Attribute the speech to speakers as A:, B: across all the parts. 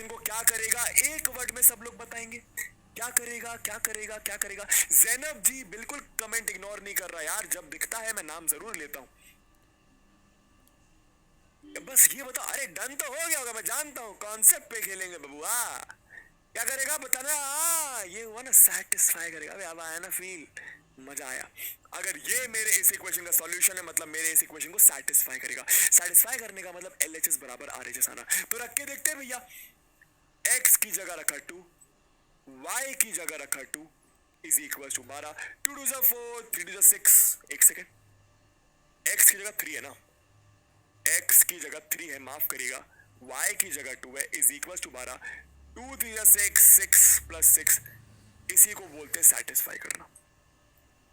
A: Equation को क्या करेगा, एक वर्ड में सब लोग बताएंगे क्या करेगा क्या करेगा क्या करेगा। जैनब जी बिल्कुल कमेंट इग्नोर नहीं कर रहा यार, जब दिखता है मैं नाम जरूर लेता हूं। बस ये बता, अरे डन तो हो गया होगा, मैं जानता हूँ कॉन्सेप्ट पे खेलेंगे बबुआ। क्या करेगा बताना। ये हुआ ना, सेटिस्फाई करेगा। अबे अब आया ना फील, मजा आया। अगर ये मेरे इस इक्वेशन का सॉल्यूशन है मतलब मेरे इस इक्वेशन को सेटिस्फाई करेगा। सेटिस्फाई करने का मतलब LHS बराबर RHS आना। तो रख के देखते हैं भैया, x की जगह रखा 2, y की जगह रखा 2 इज इक्वल टू 12, 2 2 जा 4, 3 2 जा 6। एक सेकेंड, x की जगह 3 है ना, x की जगह 3 है, माफ करिएगा, y की जगह 2 है, इज इक्वल टू 12, 2 3 जा 6, 6 प्लस 6, इसी को बोलते हैं सेटिस्फाई करना।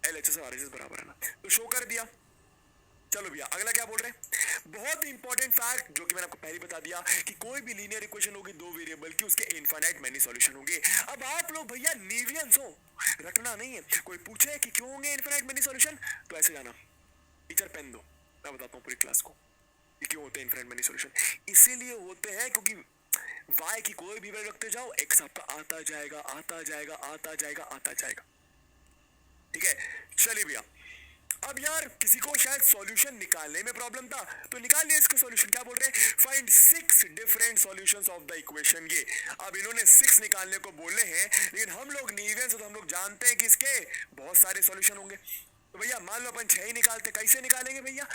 A: LHS और RHS बराबर है ना, तो शो कर दिया। चलो भैया अगला क्या बोल रहे हैं, बहुत इंपॉर्टेंट फैक्ट जो कि मैंने आपको पहले ही बता दिया कि कोई भी लीनियर इक्वेशन होगी दो वेरिएबल की, उसके इनफाइनाइट मेनी सॉल्यूशन होंगे। अब आप लोग भैया नीवियंस हो, रटना नहीं है। कोई पूछे कि क्यों होंगे इनफाइनाइट मेनी सॉल्यूशन, तो ऐसे जाना, टीचर पेन दो, मैं बताता हूँ पूरी क्लास को कि क्यों होते हैं इनफाइनाइट मेनी सॉल्यूशन। इसीलिए होते हैं क्योंकि y की कोई भी वैल्यू रखते जाओ, x आपका आता जाएगा आता जाएगा आता जाएगा आता जाएगा। ठीक है, चलिए भैया। अब यार किसी को शायद सॉल्यूशन निकालने में प्रॉब्लम था, तो निकाल लिया इसका सॉल्यूशन। क्या बोल रहे हैं, find 6 different solutions of the equation. ये अब इन्होंने 6 निकालने को बोले हैं, लेकिन हम लोग नीवियंस तो हम लोग जानते हैं कि इसके बहुत सारे सॉल्यूशन होंगे। तो भैया मान लो अपन 6 ही निकालते, कैसे निकालेंगे भैया,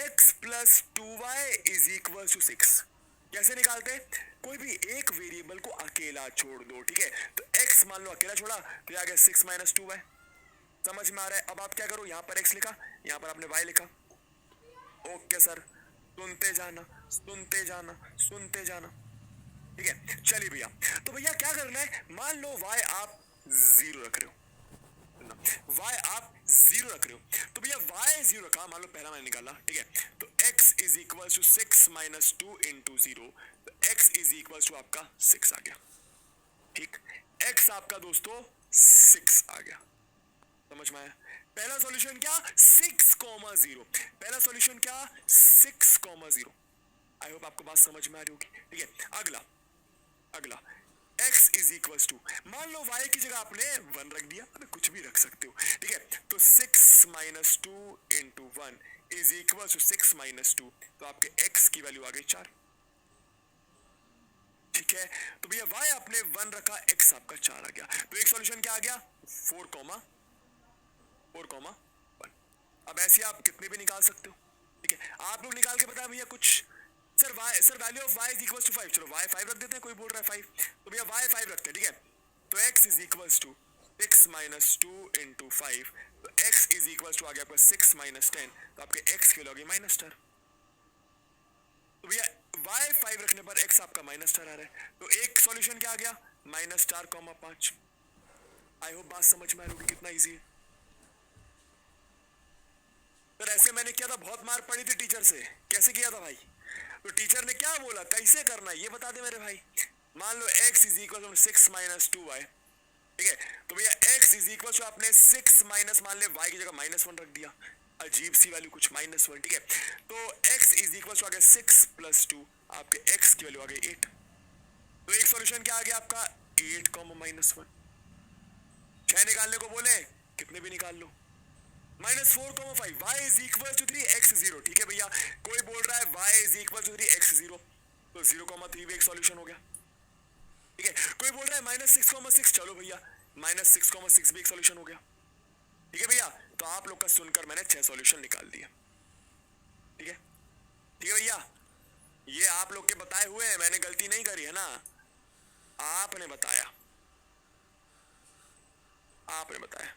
A: x plus 2y is equal to 6। कैसे निकालते हैं, कोई भी एक वेरिएबल को अकेला छोड़ दो। ठीक है, तो x मान लो अकेला छोड़ा तो ये आ गया 6 माइनस 2y। समझ में आ रहा है। अब आप क्या करो, यहाँ पर x लिखा, यहाँ पर आपने y लिखा। ओके सर, सुनते जाना सुनते जाना सुनते जाना। ठीक है, चलिए भैया। तो भैया क्या करना है, मान लो y आप 0 रख रहे हो, y आप 0 रख रहे हो, तो भैया y 0 रखा, मान लो पहला मैंने निकाला। ठीक है, तो x is equal to 6 minus 2 into 0, तो x इज इक्वल टू आपका 6 आ गया। ठीक, x आपका दोस्तों 6 आ गया। समझ में आया। पहला सॉल्यूशन क्या, 6,0। पहला सॉल्यूशन क्या, 6,0। आई होप आपको बात समझ में आ रही होगी। ठीक है, अगला अगला x इज इक्वल टू, मान लो y की जगह आपने 1 रख दिया, अबे कुछ भी रख सकते हो। ठीक है, तो 6 minus 2 into 1 is equal to 6 minus 2, तो आपके x की वैल्यू आ गई 4। ठीक है, तो भैया y आपने 1 रखा, x आपका 4 आ गया, तो एक सॉल्यूशन क्या आ गया, 4,1। अब ऐसे आप कितने भी निकाल सकते हो। ठीक है, आप लोग निकाल के बताएं भैया कुछ। Sir value of y is equal to 5, चलो y 5 रख देते हैं, कोई बोल रहा है 5, तो भैया y 5 रखते हैं। ठीक है, तो x is equal to 6 minus 2 into 5, तो x इज इक्वल टू आ गया आपका 6 माइनस 10, तो आपके x की वैल्यू आ गई -4। तो भैया y 5 रखने पर x आपका -4 आ रहा है, तो एक सॉल्यूशन क्या आ गया, -4,5। आई होप बात समझ में आ रही होगी कितना इजी है। सर ऐसे मैंने किया था, बहुत मार पड़ी थी टीचर से। कैसे किया था भाई, तो टीचर ने क्या बोला, कैसे करना है ये बता दे मेरे भाई। मान लो x is equal to 6 minus 2y। ठीक है, तो भैया x इज इक्वल टू आपने 6 माइनस, मान ले y की जगह -1 रख दिया, अजीब सी वैल्यू कुछ -1। ठीक है, तो x इज इक्वल टू आ गया 6 प्लस 2, आपके x की वैल्यू आ गई 8। तो एक सॉल्यूशन क्या आ गया आपका, 8, -1। 6 निकालने को बोले, कितने भी निकाल लो, -4,5, y is equal to 3, x 0। ठीक है भैया, कोई बोल रहा है y is equal to 3, x 0, तो 0,3 भी एक सॉल्यूशन हो गया। ठीक है, कोई बोल रहा है -6,6, चलो भैया -6,6 भी एक सॉल्यूशन हो गया। ठीक है भैया, तो आप लोग का सुनकर मैंने 6 सॉल्यूशन निकाल दिए। ठीक है, ठीक है भैया, ये आप लोग के बताए हुए हैं, मैंने गलती नहीं करी है ना, आपने बताया, आपने बताया।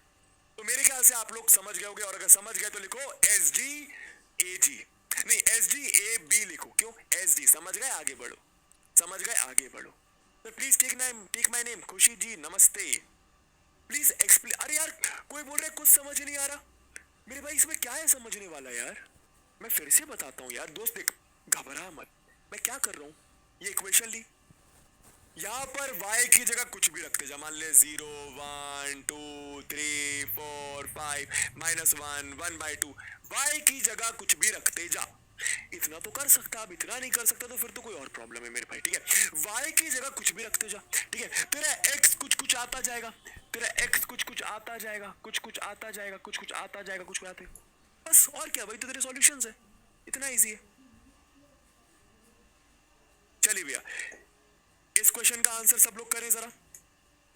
A: तो मेरे ख्याल से आप लोग समझ गए होंगे, और अगर समझ गए तो लिखो SDAG, नहीं SDAB लिखो। क्यों SD, समझ गए आगे बढ़ो, समझ गए आगे बढ़ो। तो प्लीज टेक माय नेम, खुशी जी नमस्ते, प्लीज एक्सप्लेन। अरे यार कोई बोल रहा है कुछ समझ नहीं आ रहा, मेरे भाई इसमें क्या है समझने वाला यार, मैं फिर से बताता हूँ यार दोस्त, देख घबरा मत, मैं क्या कर रहा हूँ, ये इक्वेशन ली, यहाँ पर y की जगह कुछ भी रखते जा, मान ले 0 1 2 3 4 5 -1 1/2, y की जगह कुछ भी रखते जा। इतना तो कर सकता, अब इतना नहीं कर सकता तो फिर तो कोई और प्रॉब्लम है मेरे भाई, ठीक है। y की जगह कुछ भी रखते जा, ठीक है। तेरा x कुछ कुछ आता जाएगा, तेरा x कुछ कुछ आता जाएगा, कुछ कुछ आता जाएगा, कुछ कुछ आता जाएगा, कुछ कुछ आते, बस और क्या, वही तो तेरे सॉल्यूशंस है, इतना इजी है। चलिए भैया, इस क्वेश्चन का आंसर सब लोग करें जरा,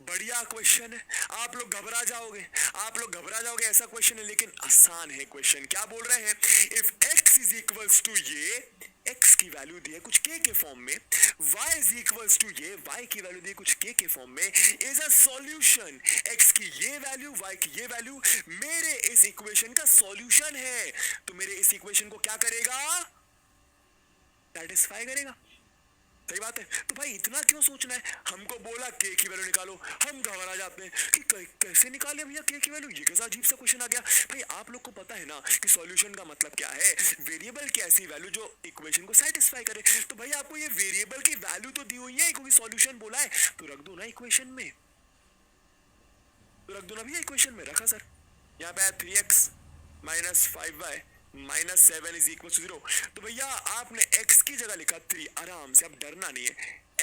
A: बढ़िया क्वेश्चन है। आप लोग घबरा जाओगे, आप लोग घबरा जाओगे, ऐसा क्वेश्चन है लेकिन आसान है क्वेश्चन। क्या बोल रहे हैं, if x is equals to ये, x की वैल्यू दी है कुछ k के फॉर्म में, y इज इक्वल्स टू ये, y की वैल्यू दी है कुछ k के फॉर्म में, इज अ सॉल्यूशन, x की ये वैल्यू, y की ये वैल्यू मेरे इस इक्वेशन का सॉल्यूशन है, तो मेरे इस इक्वेशन को क्या करेगा, सेटिस्फाई करेगा। सही बात है। तो भाई इतना क्यों सोचना है, हमको बोला के की वैल्यू निकालो, हम घबरा जाते हैं कि कैसे निकाले भैया के की वैल्यू, ये कैसा अजीब सा क्वेश्चन आ गया। भाई आप लोग को पता है ना कि सॉल्यूशन का मतलब क्या है, वेरिएबल की ऐसी वैल्यू जो इक्वेशन को सेटिस्फाई करे। तो भाई आपको ये वेरिएबल की वैल्यू तो दी हुई है क्योंकि सॉल्यूशन बोला है, तो रख दो ना इक्वेशन में, तो रख दो ना भैया इक्वेशन में। रखा सर, यहाँ पे 3x minus 5y minus 7 is equal to 0। तो भैया आपने x की जगह लिखा 3, आराम से, अब डरना नहीं है।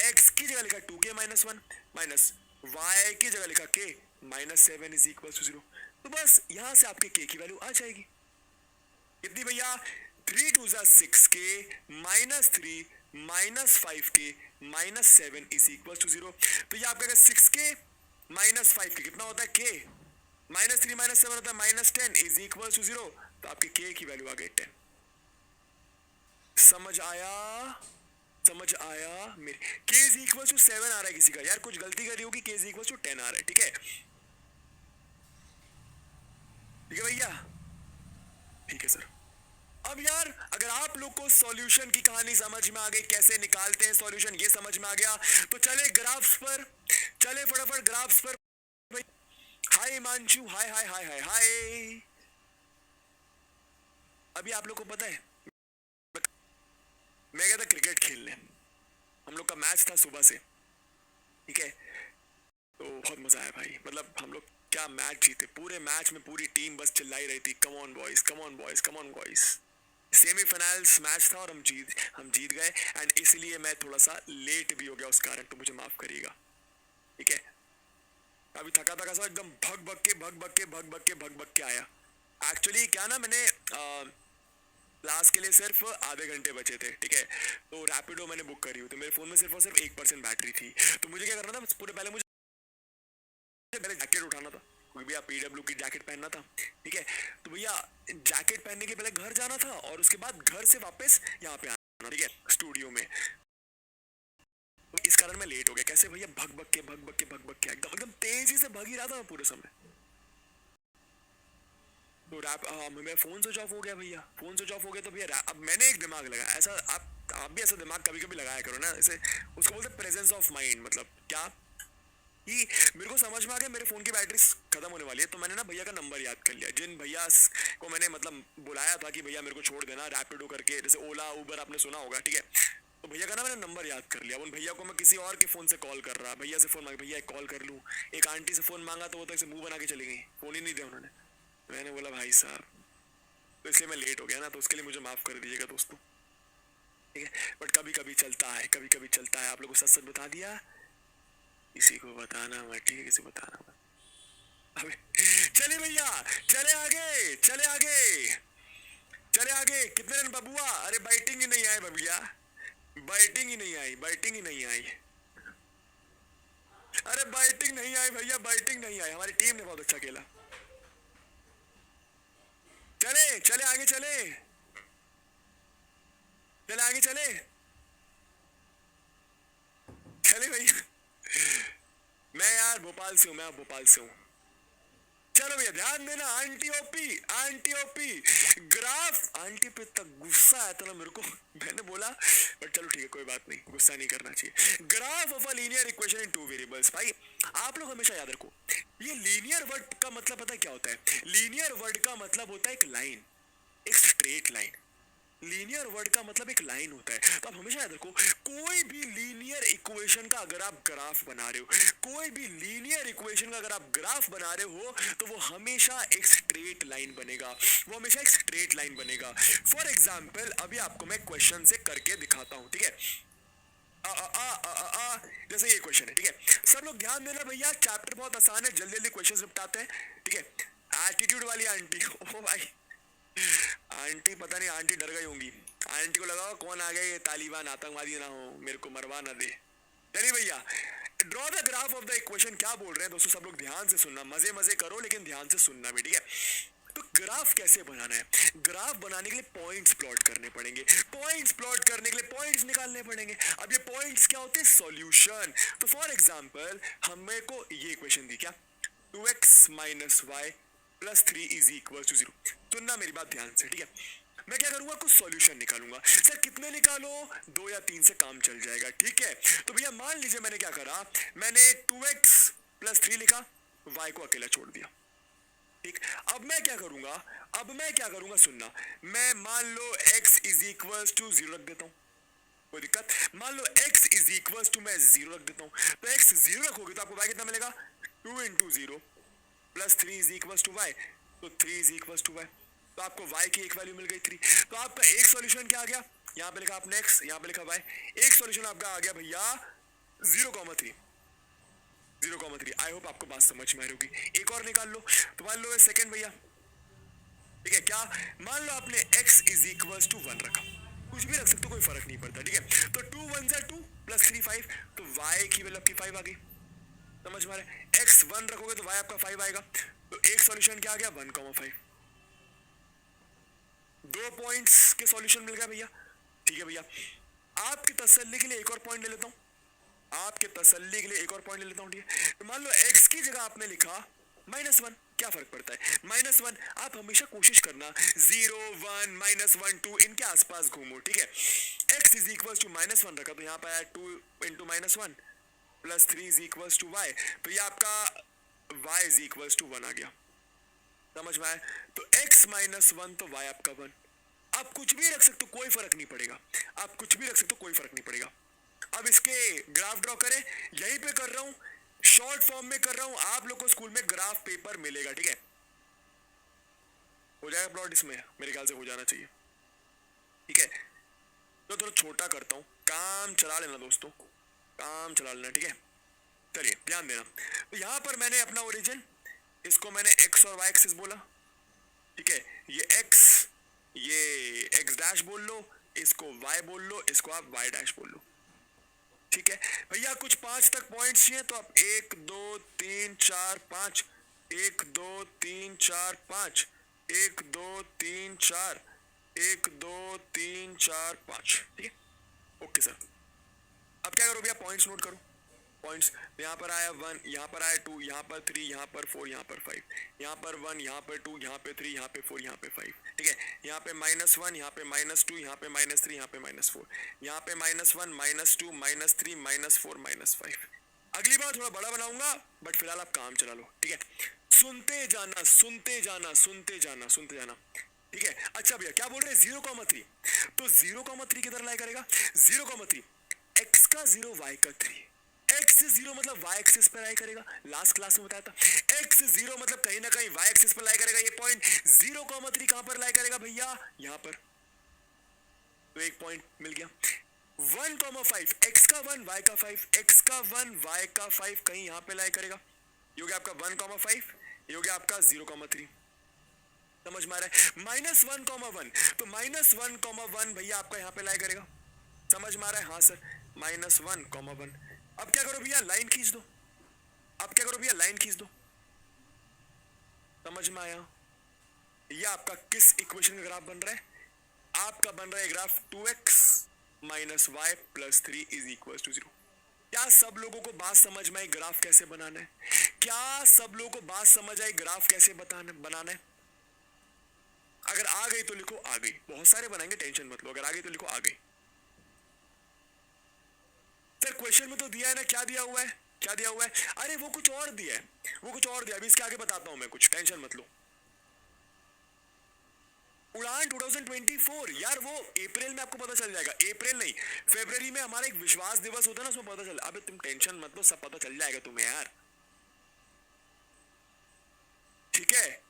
A: x की जगह लिखा 2k माइनस 1 माइनस y की जगह लिखा k minus 7 is equal to 0। तो बस यहां से आपके k की वैल्यू आ जाएगी कितनी भैया, 3 2 6k minus 3 minus 5k minus 7 is equal to 0। तो ये आपका 6k माइनस 5k कितना होता है, k माइनस 3 माइनस 7 होता है माइनस 10 इज इक्वल टू 0। तो आपके k की वैल्यू आ गई 10। समझ आया, समझ आया मेरे, k इज इक्वल टू 7 आ रहा है किसी का, यार कुछ गलती करी होगी, k इज इक्वल टू 10 आ रहा है, ठीक है, ठीक है भैया, ठीक है सर। अब यार अगर आप लोग को सॉल्यूशन की कहानी समझ में आ गई, कैसे निकालते हैं सॉल्यूशन ये समझ में आ गया, तो चले ग्राफ्स पर, चले फटाफट ग्राफ्स पर। हाय हिमांशु, हाय हाय हाय हाय हाय। अभी आप लोग को पता है मैं गया था क्रिकेट खेलने, हम लोग का मैच था सुबह से, ठीक है, तो बहुत मजा आया भाई, मतलब हम लोग क्या मैच जीते, पूरे मैच में पूरी टीम बस चिल्लाई रही थी, come on boys, come on boys, come on boys. Semifinals match था और हम जीत गए, एंड इसलिए मैं थोड़ा सा लेट भी हो गया उस कारण, तो मुझे माफ करिएगा, ठीक है। अभी थका थका सा एकदम भग भग के भग भग के भग भग के भग भग के आया। एक्चुअली क्या ना, मैंने क्लास के लिए सिर्फ आधे घंटे बचे थे, ठीक है, तो रैपिडो मैंने बुक करी हुई, तो मेरे फोन में सिर्फ और सिर्फ 1% बैटरी थी, तो मुझे क्या करना था, पूरे पहले मुझे जैकेट उठाना था, क्योंकि भैया पीडब्ल्यू की जैकेट पहनना था, ठीक है। तो भैया जैकेट पहनने के पहले घर जाना था और उसके बाद घर से वापस यहाँ पे आना, ठीक है, स्टूडियो में। तो इस कारण मैं लेट हो गया। कैसे भैया, भग भग के भग भग के भग भग के एकदम एकदम तेजी से भग ही रहा था मैं पूरे समय। तो रैप मेरा फोन स्विच ऑफ हो गया भैया, फोन स्विच ऑफ हो गया, तो भैया अब मैंने एक दिमाग लगाया, ऐसा आप भी ऐसा दिमाग कभी कभी लगाया करो ना, ऐसे उसको बोलते प्रेजेंस ऑफ माइंड। मतलब क्या कि मेरे को समझ में आ गया मेरे फोन की बैटरी खत्म होने वाली है, तो मैंने ना भैया का नंबर याद कर लिया, जिन भैया को मैंने मतलब बुलाया था कि भैया मेरे को छोड़ देना रैपिडो करके, जैसे ओला उबर आपने सुना होगा, ठीक है, तो भैया का ना मैंने नंबर याद कर लिया। उन भैया को मैं किसी और के फोन से कॉल कर रहा, भैया से फोन मांगा, भैया एक कॉल कर लूँ, एक आंटी से फोन मांगा तो वो तो ऐसे मुंह बना के चली गई, फोन ही नहीं दिया उन्होंने। मैंने बोला भाई साहब, तो इसलिए मैं लेट हो गया ना, तो उसके लिए मुझे माफ कर दीजिएगा दोस्तों, ठीक है। बट कभी कभी चलता है, कभी कभी चलता है। आप लोगों को सच सच बता दिया, किसी को बताना मत, ठीक है, किसी को बताना मत। अबे चले भैया, चले आगे, चले आगे, चले आगे। कितने रन बबुआ, अरे बैटिंग ही नहीं आई भैया, बैटिंग ही नहीं आई, बैटिंग ही नहीं आई, अरे बैटिंग नहीं आई भैया, बैटिंग नहीं आई, हमारी टीम ने बहुत अच्छा खेला। चले चले आगे, चले चले आगे, चले चले भैया। मैं यार भोपाल से हूँ, मैं भोपाल से हूँ। चलो भैया ध्यान देना, aunty OP, aunty OP graph, aunty पे तक गुस्सा आया था ना मेरे को, मैंने बोला बट चलो ठीक है, कोई बात नहीं, गुस्सा नहीं करना चाहिए। Graph of a linear equation in two variables. भाई आप लोग हमेशा याद रखो, ये लीनियर वर्ड का मतलब पता है क्या होता है, लीनियर वर्ड का मतलब होता है एक लाइन, एक स्ट्रेट लाइन, लीनियर वर्ड का मतलब एक लाइन होता है। तो आप हमेशा याद रखो, कोई भी लीनियर इक्वेशन का अगर आप ग्राफ बना रहे हो, कोई भी लीनियर इक्वेशन का अगर आप ग्राफ बना रहे हो, तो वो हमेशा एक स्ट्रेट लाइन बनेगा, वो हमेशा एक स्ट्रेट लाइन बनेगा। फॉर एग्जाम्पल अभी आपको मैं क्वेश्चन से करके दिखाता हूं, ठीक है। जैसे ये क्वेश्चन है, ठीक है। सब लोग ध्यान देना भैया, चैप्टर बहुत आसान है, जल्दी जल्दी क्वेश्चन निपटाते हैं, ठीक है। एटीट्यूड वाली आंटी, ओ भाई आंटी, पता नहीं आंटी डर गई होंगी, आंटी को लगा कौन आ गया, ये तालिबान आतंकवादी ना हो, मेरे को मरवा ना दे। चलिए भैया, draw the graph of the equation. क्या बोल रहे हैं दोस्तों, सब लोग ध्यान से सुनना, मजे मजे करो लेकिन ध्यान से सुनना भी, ठीक है। तो ग्राफ कैसे बनाना है, ग्राफ बनाने के लिए पॉइंट्स प्लॉट करने पड़ेंगे, पॉइंट्स प्लॉट करने के लिए पॉइंट्स निकालने पड़ेंगे। अब ये पॉइंट्स क्या होते हैं, सॉल्यूशन। तो फॉर एग्जांपल हमें को ये इक्वेशन दी क्या, 2x minus y plus 3 is equal to 0। सुनना मेरी बात ध्यान से, ठीक है। मैं क्या करूंगा, कुछ सॉल्यूशन निकालूंगा। सर कितने निकालो, 2 या 3 से काम चल जाएगा, ठीक है। तो भैया मान लीजिए मैंने क्या करा, मैंने 2x प्लस 3 लिखा, y को अकेला छोड़ दिया, ठीक। अब मैं क्या करूंगा, सुनना, मैं मान लो x इज इक्वल टू 0 रख देता हूं, कोई दिक्कत। मान लो x इज इक्वल टू, मैं 0 रख देता हूं। तो x 0 रखोगे तो आपको y कितना मिलेगा, 2 into 0 plus 3 is equal to y, तो 3 इज इक्वल टू y। तो आपको y की एक वैल्यू मिल गई 3। तो आपका एक सॉल्यूशन क्या आ गया, यहाँ पे लिखा आपने x, यहाँ पे लिखा y, एक सॉल्यूशन आपका आ गया भैया 0,3, 0,3। आई होप आपको बात समझ में आ रही होगी। एक और निकाल लो, तो मान लो सेकंड भैया, ठीक है। क्या, मान लो आपने x इज इक्वल टू 1 रखा, कुछ भी रख सकते हो, कोई फर्क नहीं पड़ता, ठीक है। तो 2 1 जा 2 प्लस 3 5, तो y की वैल्यू आपकी 5 आ गई, समझ में आ रहा है। x 1 रखोगे तो y आपका 5 आएगा, तो एक सॉल्यूशन क्या आ गया, 1,5। दो पॉइंट्स के सॉल्यूशन मिल गया भैया, ठीक है भैया। आपकी तसल्ली के लिए एक और पॉइंट ले लेता हूं, आपके तसल्ली के लिए एक और पॉइंट ले लेता हूं, ठीक है। तो मान लो x की जगह आपने लिखा -1, क्या फर्क पड़ता है, -1। आप हमेशा कोशिश करना 0 1 -1 2 इनके आसपास घूमो, ठीक है। x इज इक्वल टू -1 रखा, तो यहाँ पे आया 2 into -1 plus 3 is equal to y, तो ये आपका y इज इक्वल टू 1 आ गया, समझ में आया। तो x -1 तो y आपका 1। आप कुछ भी रख सकते हो, कोई फर्क नहीं पड़ेगा, आप कुछ भी रख सकते हो, कोई फर्क नहीं पड़ेगा। अब इसके ग्राफ ड्रॉ करें, यहीं पे कर रहा हूं, शॉर्ट फॉर्म में कर रहा हूं, आप लोग को स्कूल में ग्राफ पेपर मिलेगा, ठीक है। हो जाएगा प्लॉट, इसमें मेरे ख्याल से हो जाना चाहिए, ठीक है। तो थोड़ा छोटा करता हूं, काम चला लेना दोस्तों, काम चला लेना, ठीक है। चलिए ध्यान देना, तो यहां पर मैंने अपना ओरिजिन, इसको मैंने x और y एक्सिस बोला, ठीक है। ये x, ये x डैश बोल लो, इसको y बोल लो, इसको आप y डैश बोल लो, ठीक है भैया। कुछ 5 तक पॉइंट्स चाहिए, तो आप 1 2 3 4 5, 1 2 3 4 5, 1 2 3 4, 1 2 3 4 5, ठीक है। ओके सर, अब क्या करो भैया, पॉइंट्स नोट करो, पॉइंट्स। यहाँ पर आया 1, यहाँ पर आया 2, यहाँ पर 3, यहाँ पर 4, यहाँ पर 5, यहाँ पर 1, यहाँ पर 2, यहाँ पे 3, यहाँ पे 4, यहाँ पे 5, ठीक है। यहाँ पे -1, यहाँ पे -2, यहाँ पे -3, यहाँ पे -4, यहाँ पे -1 -2 -3 -4 -5। अगली बार थोड़ा बड़ा बनाऊंगा, बट फिलहाल आप काम चला लो, ठीक है। सुनते जाना, सुनते जाना, सुनते जाना, सुनते जाना, ठीक है। अच्छा भैया क्या बोल रहे हैं, 0,3, तो 0,3 किधर लाई करेगा, 0,3 x का 0 y का 3, x 0 मतलब y एक्सिस पर लाई करेगा, लास्ट क्लास में बताया था। x 0 मतलब कहीं ना कहीं y एक्सिस पर लाई करेगा, ये पॉइंट 0,3 कहां पर लाई करेगा भैया, यहां पर, तो एक पॉइंट मिल गया। 1,5 x का 1 y का 5, x का 1 y का 5 कहीं यहां पे लाई करेगा, ये हो गया आपका 1,5, ये हो गया आपका 0,3, समझ में आ रहा है। -1,1, तो -1,1 भैया आपका यहाँ पे लाई करेगा, समझ में आ रहा है, हाँ सर, -1,1। अब क्या करो भैया, लाइन खींच दो, अब क्या करो भैया, लाइन खींच दो, समझ में आया। ये आपका किस इक्वेशन का ग्राफ बन रहा है, आपका बन रहा है graph 2x minus y plus 3 is equal to 0। क्या सब लोगों को बात समझ में आई ग्राफ कैसे बनाना है, क्या सब लोगों को बात समझ आई ग्राफ कैसे बनाना है। अगर आ गई तो लिखो आ गई, बहुत सारे बनाएंगे टेंशन मत लो, अगर आ गई तो लिखो आ गई। सर क्वेश्चन में तो दिया है ना, क्या दिया हुआ है, क्या दिया हुआ है, अरे वो कुछ और दिया है, वो कुछ और दिया, अभी इसके आगे बताता हूं मैं कुछ, टेंशन मत लो। उड़ान 2024 यार, वो अप्रैल में आपको पता चल जाएगा, अप्रैल नहीं फरवरी में हमारा एक विश्वास दिवस होता है ना, उसमें पता चल। अबे तुम टेंशन मत लो, सब पता चल जाएगा तुम्हें यार, ठीक है।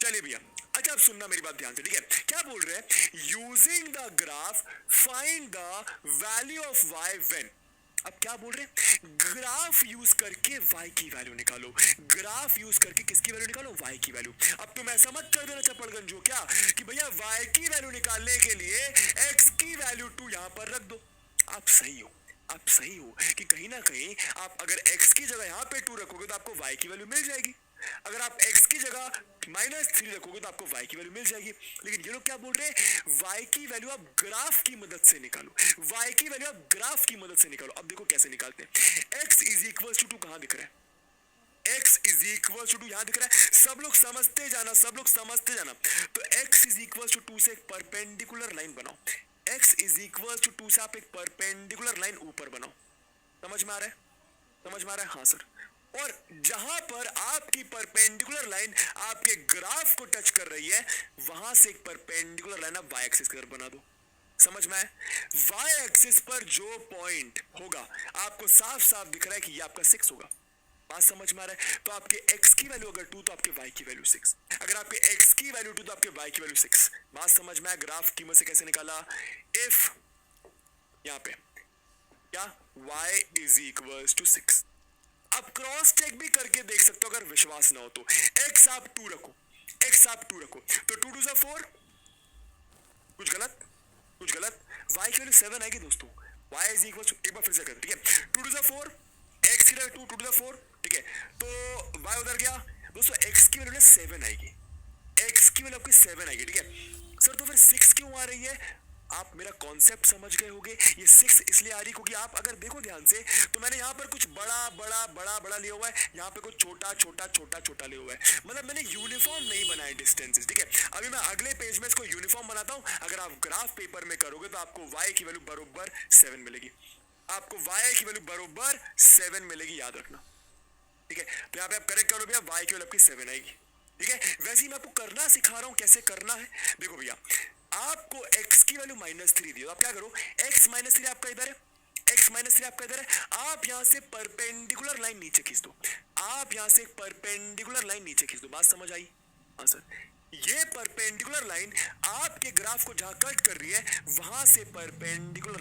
A: चलिए भैया, अच्छा अब सुनना मेरी बात ध्यान से, ठीक है। क्या बोल रहे हैं, using the graph find the value of y when. अब क्या बोल रहे हैं, ग्राफ यूज करके y की वैल्यू निकालो। ग्राफ यूज करके किसकी वैल्यू निकालो, y की वैल्यू। अब तुम ऐसा मत कर देना चपड़गंजो क्या कि भैया y की वैल्यू निकालने के लिए x की वैल्यू 2 यहां पर रख दो। आप सही हो, आप सही हो कि कहीं ना कहीं आप अगर x की जगह यहां पे 2 रखोगे तो आपको y की वैल्यू मिल जाएगी। अगर आप x की जगह -3 रखोगे तो आपको y की वैल्यू मिल जाएगी। लेकिन ये लोग क्या बोल रहे हैं, y की वैल्यू आप ग्राफ की मदद से निकालो। y की वैल्यू आप ग्राफ की मदद से निकालो। अब देखो कैसे निकालते हैं। x इज इक्वल टू 2 कहां दिख रहा है, x इज इक्वल टू 2 यहां दिख रहा है। सब लोग समझते जाना, सब लोग समझते जाना। तो x इज इक्वल टू 2 से एक परपेंडिकुलर लाइन बनाओ। x इज इक्वल टू 2 से आप एक परपेंडिकुलर लाइन ऊपर बनाओ। समझ में आ रहा है, समझ में आ रहा है, हाँ सर। और जहां पर आपकी परपेंडिकुलर लाइन आपके ग्राफ को टच कर रही है, वहां से एक परपेंडिकुलर लाइन आप वाई एक्सिस की तरफ बना दो। समझ में आए, वाई एक्सिस पर जो पॉइंट होगा आपको साफ साफ दिख रहा है कि ये आपका 6 होगा। बात समझ में आ रहा है। तो आपके x की वैल्यू अगर 2 तो आपके y की वैल्यू 6। अगर आपके x की वैल्यू 2 तो आपके y की वैल्यू 6। बात समझ में आया। ग्राफ की मदद से कैसे निकाला, इफ यहां पे क्या y इज इक्वल टू 6। अब क्रॉस चेक भी करके देख सकते हो अगर विश्वास ना हो तो। x आप 2 रखो, x आप 2 रखो तो 2 2 4, कुछ गलत, कुछ गलत। y की वैल्यू 7 आएगी दोस्तों। y इज इक्वल टू, एक बार फिर से कर, ठीक है। 2 2 4, x की वैल्यू 2 2 4, ठीक है। तो y उधर गया दोस्तों, x की वैल्यू 7 आएगी, x की वैल्यू आपकी 7 आएगी, ठीक है। सर तो फिर 6 क्यों आ रही है, आप मेरा कॉन्सेप्ट समझ गए होंगे। ये 6 इसलिए आ रही क्योंकि आप अगर देखो ध्यान से तो मैंने यहाँ पर कुछ बड़ा बड़ा बड़ा बड़ा लिया हुआ है, यहाँ पे कुछ छोटा छोटा छोटा छोटा लिया हुआ है। मतलब मैंने यूनिफॉर्म नहीं बनाए डिस्टेंसेस, ठीक है। अभी मैं अगले पेज में इसको यूनिफॉर्म बनाता हूँ। अगर आप ग्राफ पेपर में करोगे तो आपको y की वैल्यू बरोबर 7 मिलेगी, आपको y की वैल्यू बरोबर 7 मिलेगी, याद रखना, ठीक है। तो यहाँ पे आप करेक्ट करो भैया, y की वैल्यू आपकी 7 आएगी, ठीक है। वैसे ही मैं आपको करना सिखा रहा हूँ कैसे करना है। देखो भैया, आपको x की वैल्यू -3 दी, आप क्या करो, x -3 आपका इधर है, x -3 आपका इधर है। आप यहां से परपेंडिकुलर लाइन नीचे खींच दो, आप यहां से एक परपेंडिकुलर लाइन नीचे खींच दो। बात समझ आई, हाँ सर। ये परपेंडिकुलर लाइन आपके ग्राफ को जहां कट कर रही है वहां से परपेंडिकुलर